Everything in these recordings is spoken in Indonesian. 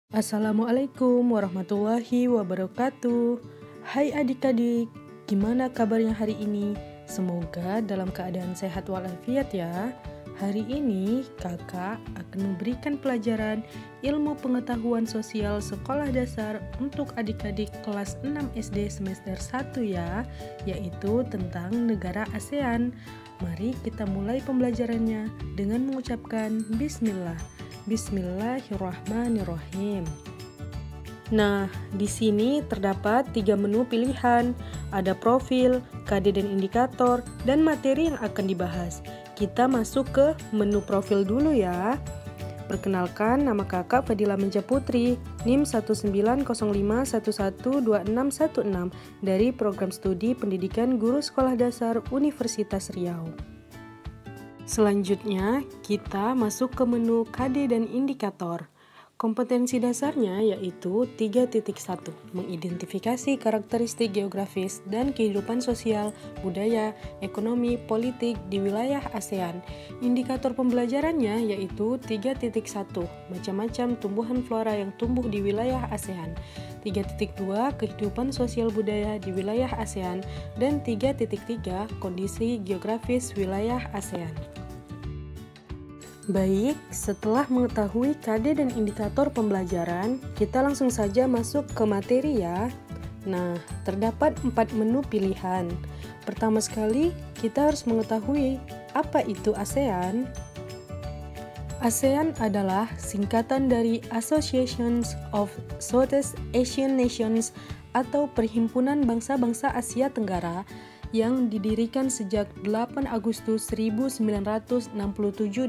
Assalamualaikum warahmatullahi wabarakatuh. Hai adik-adik, gimana kabarnya hari ini? Semoga dalam keadaan sehat walafiat ya. Hari ini kakak akan memberikan pelajaran ilmu pengetahuan sosial sekolah dasar untuk adik-adik kelas 6 SD semester 1 ya, yaitu tentang negara ASEAN. Mari kita mulai pembelajarannya dengan mengucapkan Bismillah. Bismillahirrahmanirrahim. Nah, di sini terdapat 3 menu pilihan. Ada profil, KD dan indikator, dan materi yang akan dibahas. Kita masuk ke menu profil dulu ya. Perkenalkan, nama kakak Fadila Menja Putri, NIM 19051112616 dari Program Studi Pendidikan Guru Sekolah Dasar Universitas Riau. Selanjutnya, kita masuk ke menu KD dan indikator. Kompetensi dasarnya yaitu 3.1, mengidentifikasi karakteristik geografis dan kehidupan sosial, budaya, ekonomi, politik di wilayah ASEAN. Indikator pembelajarannya yaitu 3.1, macam-macam tumbuhan flora yang tumbuh di wilayah ASEAN. 3.2, kehidupan sosial budaya di wilayah ASEAN. Dan 3.3, kondisi geografis wilayah ASEAN. Baik, setelah mengetahui KD dan indikator pembelajaran, kita langsung saja masuk ke materi ya. Nah, terdapat 4 menu pilihan. Pertama sekali, kita harus mengetahui apa itu ASEAN. ASEAN adalah singkatan dari Association of Southeast Asian Nations atau Perhimpunan Bangsa-Bangsa Asia Tenggara yang didirikan sejak 8 Agustus 1967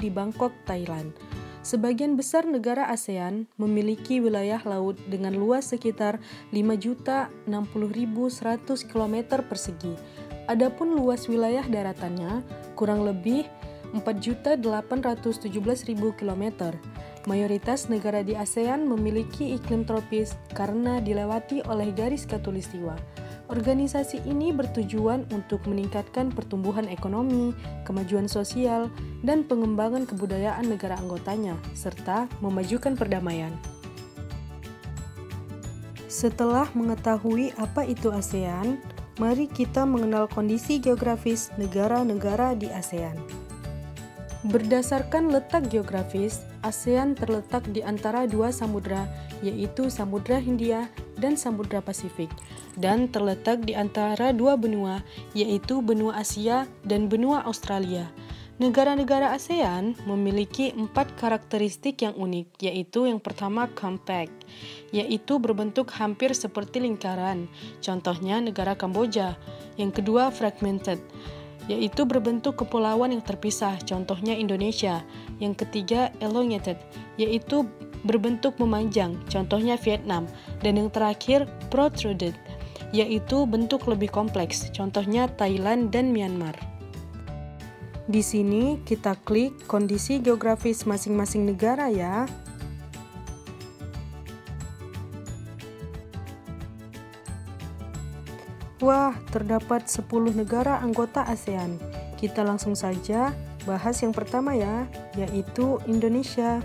di Bangkok, Thailand. Sebagian besar negara ASEAN memiliki wilayah laut dengan luas sekitar 5.060.100 km persegi. Adapun luas wilayah daratannya kurang lebih 4.817.000 km. Mayoritas negara di ASEAN memiliki iklim tropis karena dilewati oleh garis khatulistiwa. Organisasi ini bertujuan untuk meningkatkan pertumbuhan ekonomi, kemajuan sosial, dan pengembangan kebudayaan negara anggotanya, serta memajukan perdamaian. Setelah mengetahui apa itu ASEAN, mari kita mengenal kondisi geografis negara-negara di ASEAN. Berdasarkan letak geografis, ASEAN terletak di antara 2 samudra, yaitu Samudra Hindia dan Samudra Pasifik, dan terletak di antara 2 benua, yaitu benua Asia dan benua Australia. Negara-negara ASEAN memiliki 4 karakteristik yang unik, yaitu yang pertama compact, yaitu berbentuk hampir seperti lingkaran, contohnya negara Kamboja. Yang kedua fragmented, yaitu berbentuk kepulauan yang terpisah, contohnya Indonesia. Yang ketiga elongated, yaitu berbentuk memanjang, contohnya Vietnam. Dan yang terakhir protruded, yaitu bentuk lebih kompleks, contohnya Thailand dan Myanmar. Di sini kita klik kondisi geografis masing-masing negara ya. Wah, terdapat 10 negara anggota ASEAN. Kita langsung saja bahas yang pertama ya, yaitu Indonesia.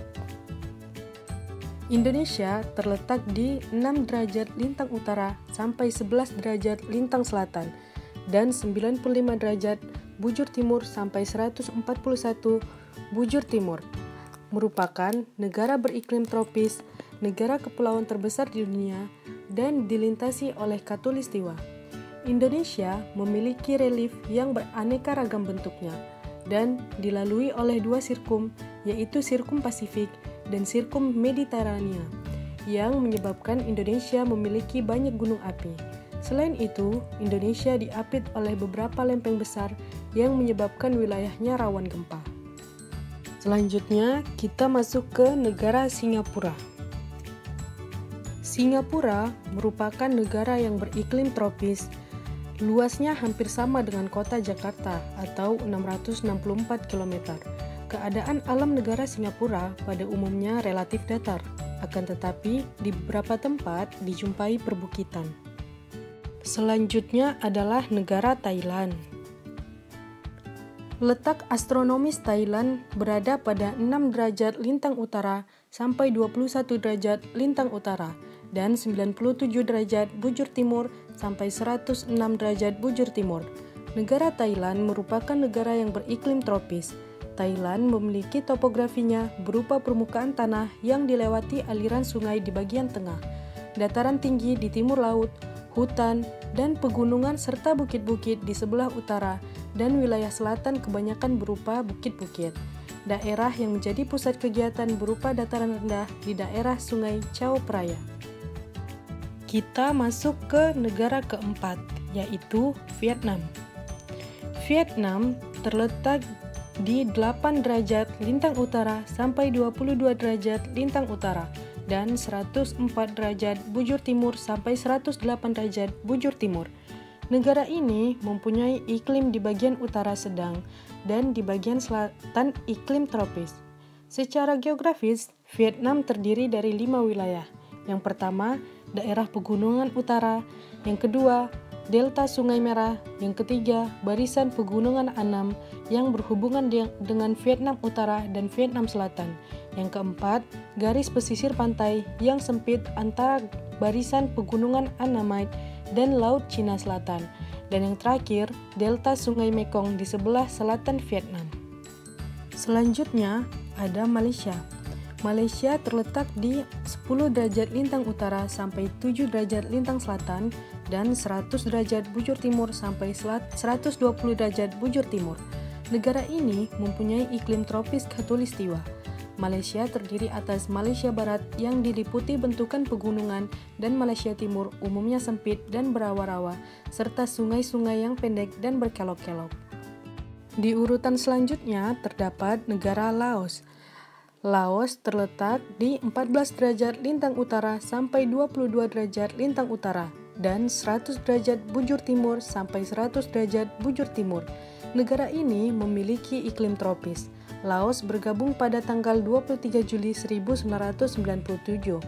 Indonesia terletak di 6 derajat lintang utara sampai 11 derajat lintang selatan dan 95 derajat bujur timur sampai 141 bujur timur. Merupakan negara beriklim tropis, negara kepulauan terbesar di dunia, dan dilintasi oleh khatulistiwa. Indonesia memiliki relief yang beraneka ragam bentuknya dan dilalui oleh 2 sirkum, yaitu sirkum Pasifik dan sirkum Mediterania, yang menyebabkan Indonesia memiliki banyak gunung api. Selain itu, Indonesia diapit oleh beberapa lempeng besar yang menyebabkan wilayahnya rawan gempa. Selanjutnya, kita masuk ke negara Singapura. Singapura merupakan negara yang beriklim tropis. Luasnya hampir sama dengan kota Jakarta atau 664 km. Keadaan alam negara Singapura pada umumnya relatif datar, akan tetapi di beberapa tempat dijumpai perbukitan. Selanjutnya adalah negara Thailand. Letak astronomis Thailand berada pada 6 derajat lintang utara sampai 21 derajat lintang utara dan 97 derajat bujur timur sampai 106 derajat bujur timur. Negara Thailand merupakan negara yang beriklim tropis. Thailand memiliki topografinya berupa permukaan tanah yang dilewati aliran sungai di bagian tengah, dataran tinggi di timur laut, hutan, dan pegunungan serta bukit-bukit di sebelah utara, dan wilayah selatan kebanyakan berupa bukit-bukit. Daerah yang menjadi pusat kegiatan berupa dataran rendah di daerah Sungai Chao Phraya. Kita masuk ke negara keempat, yaitu Vietnam. Vietnam terletak di 8 derajat lintang utara sampai 22 derajat lintang utara dan 104 derajat bujur timur sampai 108 derajat bujur timur. Negara ini mempunyai iklim di bagian utara sedang dan di bagian selatan iklim tropis. Secara geografis, Vietnam terdiri dari 5 wilayah. Yang pertama, daerah pegunungan utara. Yang kedua, delta Sungai Merah. Yang ketiga, barisan pegunungan Annam yang berhubungan dengan Vietnam Utara dan Vietnam Selatan. Yang keempat, garis pesisir pantai yang sempit antara barisan pegunungan Annamite dan Laut Cina Selatan. Dan yang terakhir, delta Sungai Mekong di sebelah selatan Vietnam. Selanjutnya, ada Malaysia. Malaysia terletak di 10 derajat lintang utara sampai 7 derajat lintang selatan dan 100 derajat bujur timur sampai 120 derajat bujur timur. Negara ini mempunyai iklim tropis khatulistiwa. Malaysia terdiri atas Malaysia Barat yang diliputi bentukan pegunungan dan Malaysia Timur umumnya sempit dan berawa-rawa, serta sungai-sungai yang pendek dan berkelok-kelok. Di urutan selanjutnya terdapat negara Laos. Laos terletak di 14 derajat lintang utara sampai 22 derajat lintang utara dan 100 derajat bujur timur sampai 100 derajat bujur timur. Negara ini memiliki iklim tropis. Laos bergabung pada tanggal 23 Juli 1997.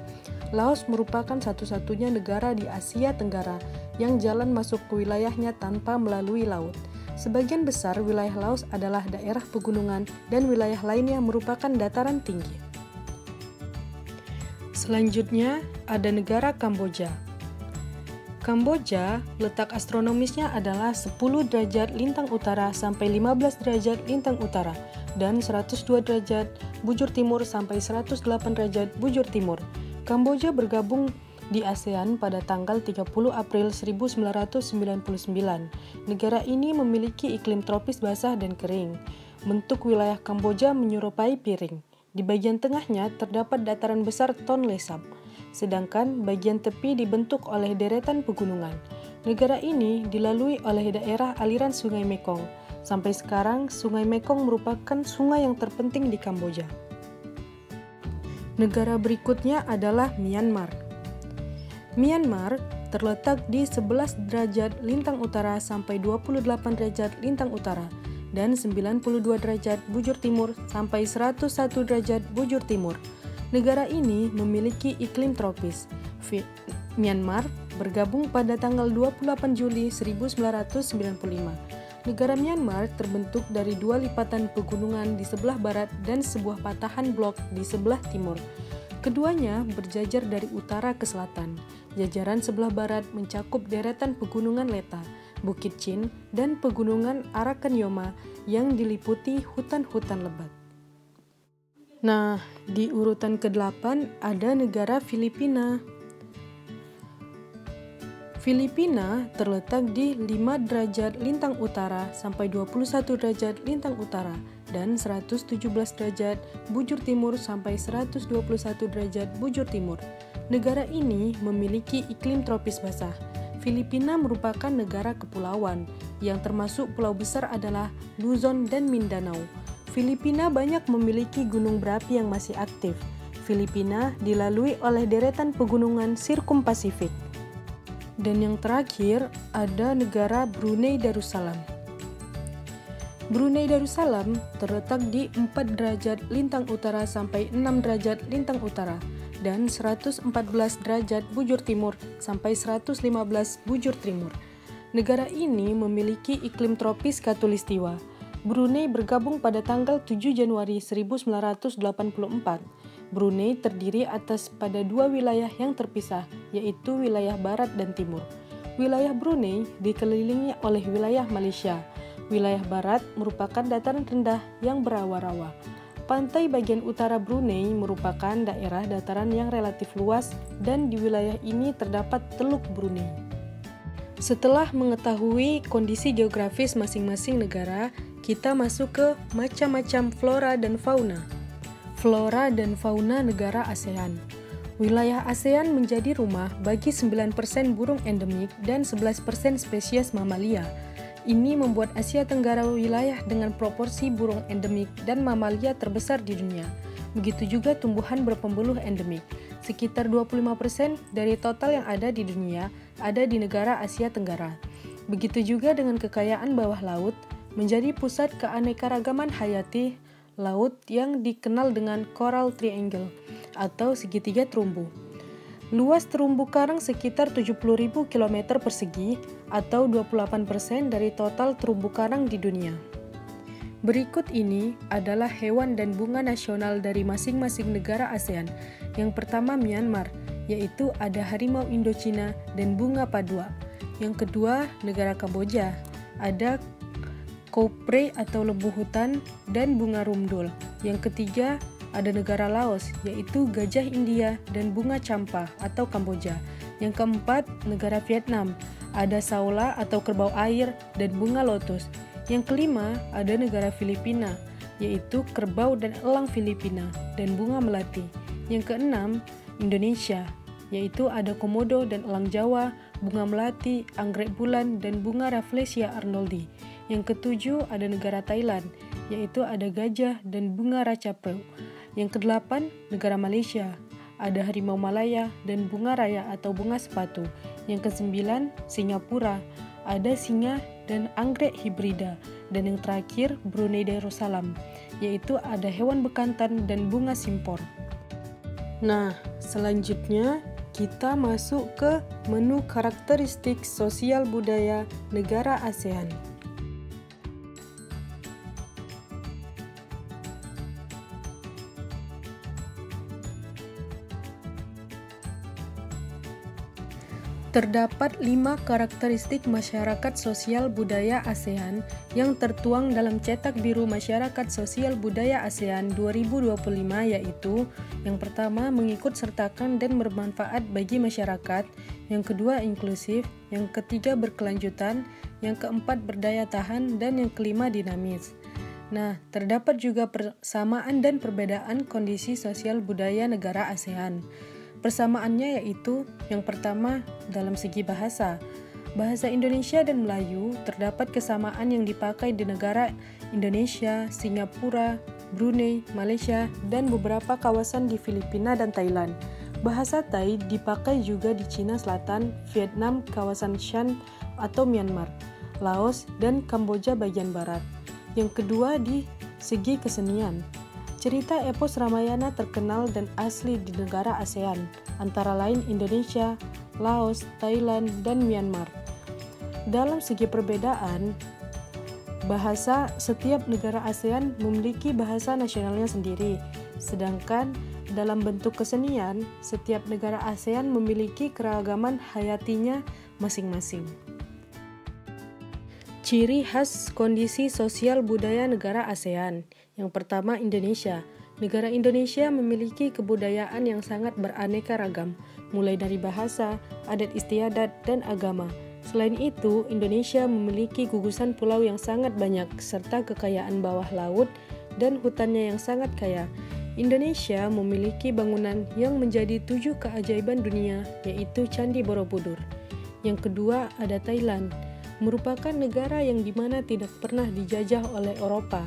Laos merupakan satu-satunya negara di Asia Tenggara yang jalan masuk ke wilayahnya tanpa melalui laut. Sebagian besar wilayah Laos adalah daerah pegunungan dan wilayah lainnya merupakan dataran tinggi. Selanjutnya ada negara Kamboja. Kamboja, letak astronomisnya adalah 10 derajat lintang utara sampai 15 derajat lintang utara dan 102 derajat bujur timur sampai 108 derajat bujur timur. Kamboja bergabung di ASEAN pada tanggal 30 April 1999. Negara ini memiliki iklim tropis basah dan kering. Bentuk wilayah Kamboja menyerupai piring. Di bagian tengahnya terdapat dataran besar Tonle Sap, sedangkan bagian tepi dibentuk oleh deretan pegunungan. Negara ini dilalui oleh daerah aliran Sungai Mekong. Sampai sekarang, Sungai Mekong merupakan sungai yang terpenting di Kamboja. Negara berikutnya adalah Myanmar. Myanmar terletak di 11 derajat lintang utara sampai 28 derajat lintang utara dan 92 derajat bujur timur sampai 101 derajat bujur timur. Negara ini memiliki iklim tropis. Myanmar bergabung pada tanggal 28 Juli 1995. Negara Myanmar terbentuk dari 2 lipatan pegunungan di sebelah barat dan sebuah patahan blok di sebelah timur. Keduanya berjajar dari utara ke selatan. Jajaran sebelah barat mencakup deretan pegunungan Leta, Bukit Chin, dan pegunungan Arakanyoma yang diliputi hutan-hutan lebat. Nah, di urutan ke-8 ada negara Filipina. Filipina terletak di 5 derajat lintang utara sampai 21 derajat lintang utara dan 117 derajat bujur timur sampai 121 derajat bujur timur. Negara ini memiliki iklim tropis basah. Filipina merupakan negara kepulauan, yang termasuk pulau besar adalah Luzon dan Mindanao. Filipina banyak memiliki gunung berapi yang masih aktif. Filipina dilalui oleh deretan pegunungan Sirkumpasifik. Dan yang terakhir ada negara Brunei Darussalam. Brunei Darussalam terletak di 4 derajat lintang utara sampai 6 derajat lintang utara dan 114 derajat bujur timur sampai 115 bujur timur. Negara ini memiliki iklim tropis khatulistiwa. Brunei bergabung pada tanggal 7 Januari 1984. Brunei terdiri atas pada dua wilayah yang terpisah, yaitu wilayah barat dan timur. Wilayah Brunei dikelilingi oleh wilayah Malaysia. Wilayah barat merupakan dataran rendah yang berawa-rawa. Pantai bagian utara Brunei merupakan daerah dataran yang relatif luas dan di wilayah ini terdapat Teluk Brunei. Setelah mengetahui kondisi geografis masing-masing negara, kita masuk ke macam-macam flora dan fauna. Flora dan fauna negara ASEAN. Wilayah ASEAN menjadi rumah bagi 9% burung endemik dan 11% spesies mamalia. Ini membuat Asia Tenggara wilayah dengan proporsi burung endemik dan mamalia terbesar di dunia. Begitu juga tumbuhan berpembuluh endemik. Sekitar 25% dari total yang ada di dunia ada di negara Asia Tenggara. Begitu juga dengan kekayaan bawah laut, menjadi pusat keanekaragaman hayati laut yang dikenal dengan Coral Triangle atau segitiga terumbu. Luas terumbu karang sekitar 70.000 km persegi atau 28% dari total terumbu karang di dunia. Berikut ini adalah hewan dan bunga nasional dari masing-masing negara ASEAN. Yang pertama Myanmar, yaitu ada harimau Indochina dan bunga padua. Yang kedua negara Kamboja, ada kopre atau lembu hutan dan bunga rumdul. Yang ketiga ada negara Laos, yaitu gajah India dan bunga campa atau Kamboja. Yang keempat, negara Vietnam, ada saola atau kerbau air dan bunga lotus. Yang kelima, ada negara Filipina, yaitu kerbau dan elang Filipina dan bunga melati. Yang keenam, Indonesia, yaitu ada komodo dan elang Jawa, bunga melati, anggrek bulan, dan bunga Rafflesia arnoldi. Yang ketujuh, ada negara Thailand, yaitu ada gajah dan bunga racapreu. Yang kedelapan, negara Malaysia, ada harimau Malaya dan bunga raya atau bunga sepatu. Yang kesembilan, Singapura, ada singa dan anggrek hibrida. Dan yang terakhir, Brunei Darussalam, yaitu ada hewan bekantan dan bunga simpor. Nah, selanjutnya kita masuk ke menu karakteristik sosial budaya negara ASEAN. Terdapat 5 karakteristik masyarakat sosial budaya ASEAN yang tertuang dalam Cetak Biru Masyarakat Sosial Budaya ASEAN 2025, yaitu yang pertama mengikut sertakan dan bermanfaat bagi masyarakat, yang kedua inklusif, yang ketiga berkelanjutan, yang keempat berdaya tahan, dan yang kelima dinamis. Nah, terdapat juga persamaan dan perbedaan kondisi sosial budaya negara ASEAN. Persamaannya yaitu yang pertama dalam segi bahasa. Bahasa Indonesia dan Melayu terdapat kesamaan yang dipakai di negara Indonesia, Singapura, Brunei, Malaysia, dan beberapa kawasan di Filipina dan Thailand. Bahasa Thai dipakai juga di Cina Selatan, Vietnam, kawasan Shan atau Myanmar, Laos, dan Kamboja bagian barat. Yang kedua di segi kesenian. Cerita epos Ramayana terkenal dan asli di negara ASEAN, antara lain Indonesia, Laos, Thailand, dan Myanmar. Dalam segi perbedaan, bahasa setiap negara ASEAN memiliki bahasa nasionalnya sendiri, sedangkan dalam bentuk kesenian, setiap negara ASEAN memiliki keragaman hayatinya masing-masing. Ciri khas kondisi sosial budaya negara ASEAN. Yang pertama, Indonesia. Negara Indonesia memiliki kebudayaan yang sangat beraneka ragam, mulai dari bahasa, adat istiadat, dan agama. Selain itu, Indonesia memiliki gugusan pulau yang sangat banyak, serta kekayaan bawah laut dan hutannya yang sangat kaya. Indonesia memiliki bangunan yang menjadi 7 keajaiban dunia, yaitu Candi Borobudur. Yang kedua, ada Thailand, merupakan negara yang dimana tidak pernah dijajah oleh Eropa.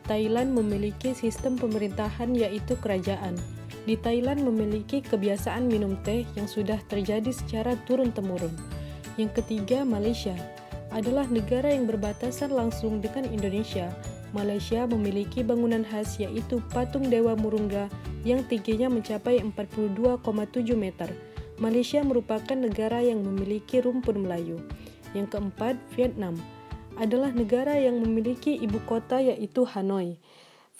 Thailand memiliki sistem pemerintahan yaitu kerajaan. Di Thailand memiliki kebiasaan minum teh yang sudah terjadi secara turun-temurun. Yang ketiga, Malaysia adalah negara yang berbatasan langsung dengan Indonesia. Malaysia memiliki bangunan khas yaitu patung Dewa Murungga yang tingginya mencapai 42,7 meter. Malaysia merupakan negara yang memiliki rumpun Melayu. Yang keempat, Vietnam adalah negara yang memiliki ibu kota yaitu Hanoi.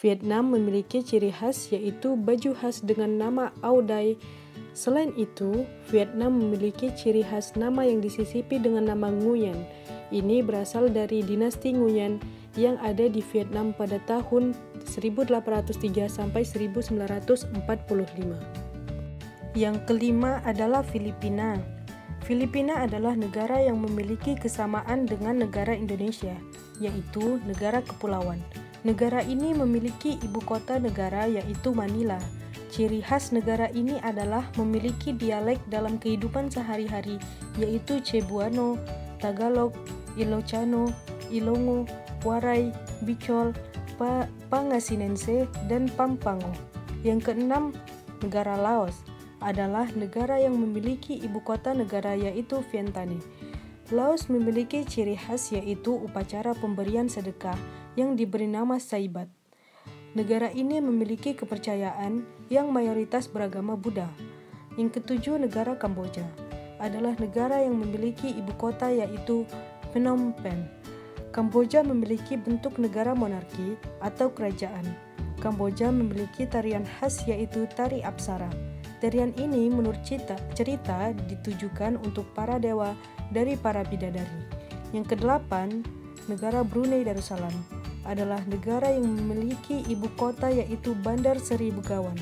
Vietnam memiliki ciri khas yaitu baju khas dengan nama Áo Dai. Selain itu, Vietnam memiliki ciri khas nama yang disisipi dengan nama Nguyen. Ini berasal dari dinasti Nguyen yang ada di Vietnam pada tahun 1803 sampai 1945. Yang kelima adalah Filipina. Filipina adalah negara yang memiliki kesamaan dengan negara Indonesia, yaitu negara kepulauan. Negara ini memiliki ibu kota negara yaitu Manila. Ciri khas negara ini adalah memiliki dialek dalam kehidupan sehari-hari, yaitu Cebuano, Tagalog, Ilocano, Ilongo, Waray, Bicol, Pangasinense, dan Pampango. Yang keenam, negara Laos adalah negara yang memiliki ibu kota negara yaitu Vientiane. Laos memiliki ciri khas yaitu upacara pemberian sedekah yang diberi nama Saibat. Negara ini memiliki kepercayaan yang mayoritas beragama Buddha. Yang ketujuh, negara Kamboja adalah negara yang memiliki ibu kota yaitu Phnom Penh. Kamboja memiliki bentuk negara monarki atau kerajaan. Kamboja memiliki tarian khas yaitu tari Apsara. Tarian ini menurut cerita ditujukan untuk para dewa dari para bidadari. Yang kedelapan, negara Brunei Darussalam adalah negara yang memiliki ibu kota yaitu Bandar Seri Begawan.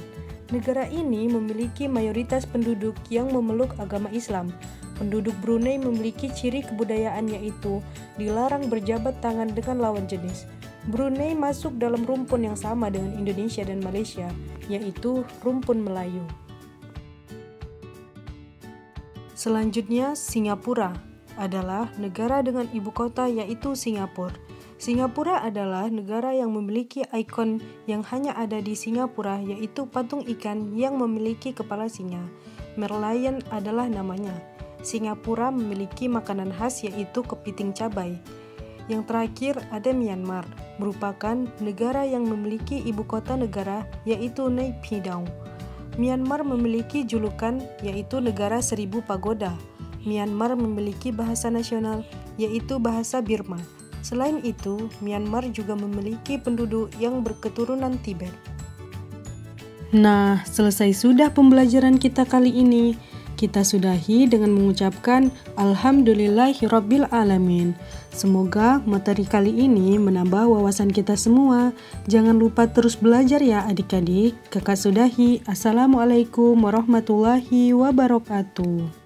Negara ini memiliki mayoritas penduduk yang memeluk agama Islam. Penduduk Brunei memiliki ciri kebudayaan yaitu dilarang berjabat tangan dengan lawan jenis. Brunei masuk dalam rumpun yang sama dengan Indonesia dan Malaysia, yaitu rumpun Melayu. Selanjutnya, Singapura adalah negara dengan ibu kota yaitu Singapura. Singapura adalah negara yang memiliki ikon yang hanya ada di Singapura yaitu patung ikan yang memiliki kepala singa. Merlion adalah namanya. Singapura memiliki makanan khas yaitu kepiting cabai. Yang terakhir ada Myanmar, merupakan negara yang memiliki ibu kota negara yaitu Naypyidaw. Myanmar memiliki julukan yaitu negara 1000 pagoda. Myanmar memiliki bahasa nasional yaitu bahasa Burma. Selain itu, Myanmar juga memiliki penduduk yang berketurunan Tibet. Nah, selesai sudah pembelajaran kita kali ini. Kita sudahi dengan mengucapkan Alhamdulillahirabbil alamin. Semoga materi kali ini menambah wawasan kita semua. Jangan lupa terus belajar ya adik-adik. Kakak sudahi. Assalamualaikum warahmatullahi wabarakatuh.